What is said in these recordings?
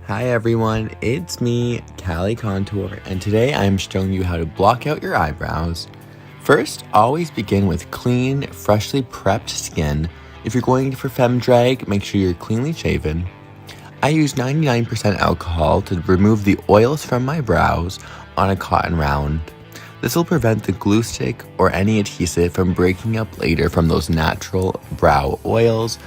Hi everyone, it's me, Callie Contour, and today I'm showing you how to block out your eyebrows. First, always begin with clean, freshly prepped skin. If you're going for femme drag, make sure you're cleanly shaven. I use 99% alcohol to remove the oils from my brows on a cotton round. This will prevent the glue stick or any adhesive from breaking up later from those natural brow oils,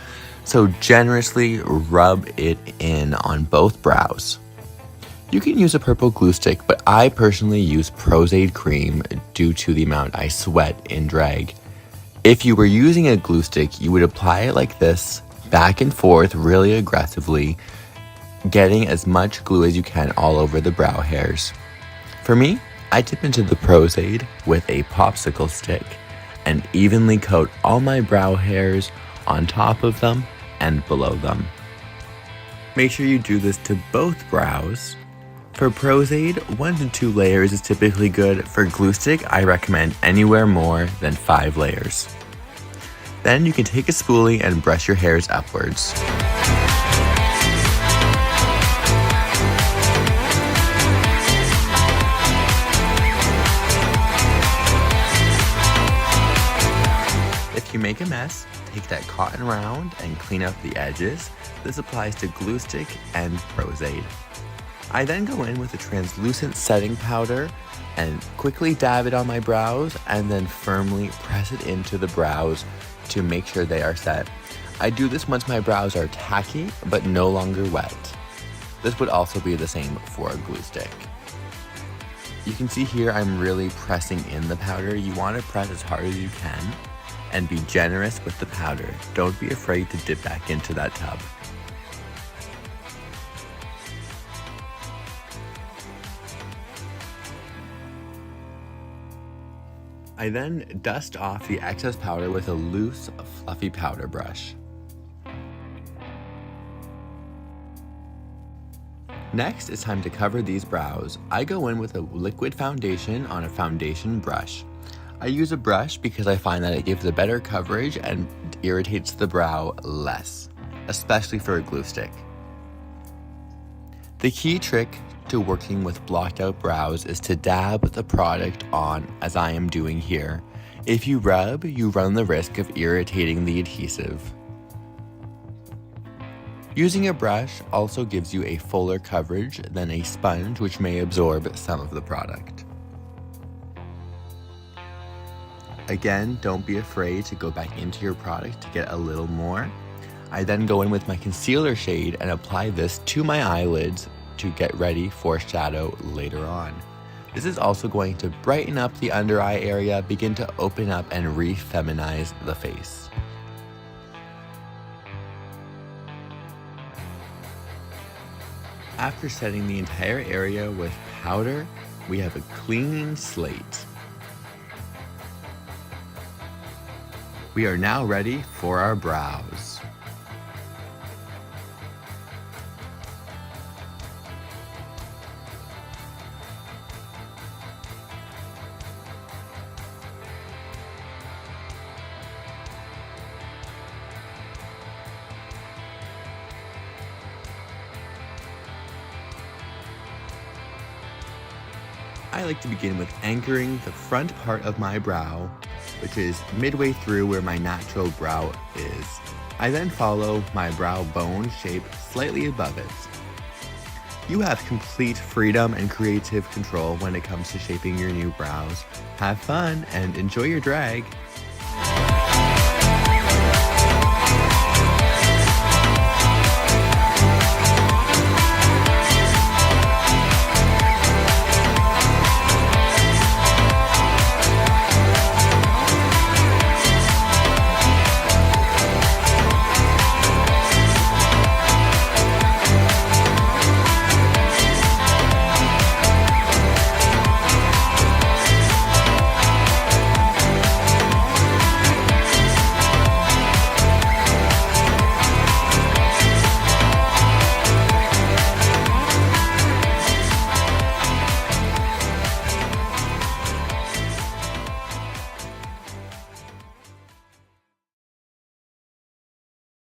so generously rub it in on both brows. You can use a purple glue stick, but I personally use Pros-Aide cream due to the amount I sweat in drag. If you were using a glue stick, you would apply it like this, back and forth really aggressively, getting as much glue as you can all over the brow hairs. For me, I dip into the Pros-Aide with a popsicle stick and evenly coat all my brow hairs on top of them and below them. Make sure you do this to both brows. For Pros-Aide, 1 to 2 layers is typically good. For glue stick, I recommend anywhere more than 5 layers. Then you can take a spoolie and brush your hairs upwards. If you make a mess, take that cotton round and clean up the edges. This applies to glue stick and Pros-Aide. I then go in with a translucent setting powder and quickly dab it on my brows and then firmly press it into the brows to make sure they are set. I do this once my brows are tacky but no longer wet. This would also be the same for a glue stick. You can see here I'm really pressing in the powder. You want to press as hard as you can and be generous with the powder. Don't be afraid to dip back into that tub. I then dust off the excess powder with a loose, fluffy powder brush. Next, it's time to cover these brows. I go in with a liquid foundation on a foundation brush. I use a brush because I find that it gives a better coverage and irritates the brow less, especially for a glue stick. The key trick to working with blocked out brows is to dab the product on as I am doing here. If you rub, you run the risk of irritating the adhesive. Using a brush also gives you a fuller coverage than a sponge, which may absorb some of the product. Again, don't be afraid to go back into your product to get a little more. I then go in with my concealer shade and apply this to my eyelids to get ready for shadow later on. This is also going to brighten up the under eye area, begin to open up and re-feminize the face. After setting the entire area with powder, we have a clean slate. We are now ready for our brows. I like to begin with anchoring the front part of my brow, which is midway through where my natural brow is. I then follow my brow bone shape slightly above it. You have complete freedom and creative control when it comes to shaping your new brows. Have fun and enjoy your drag.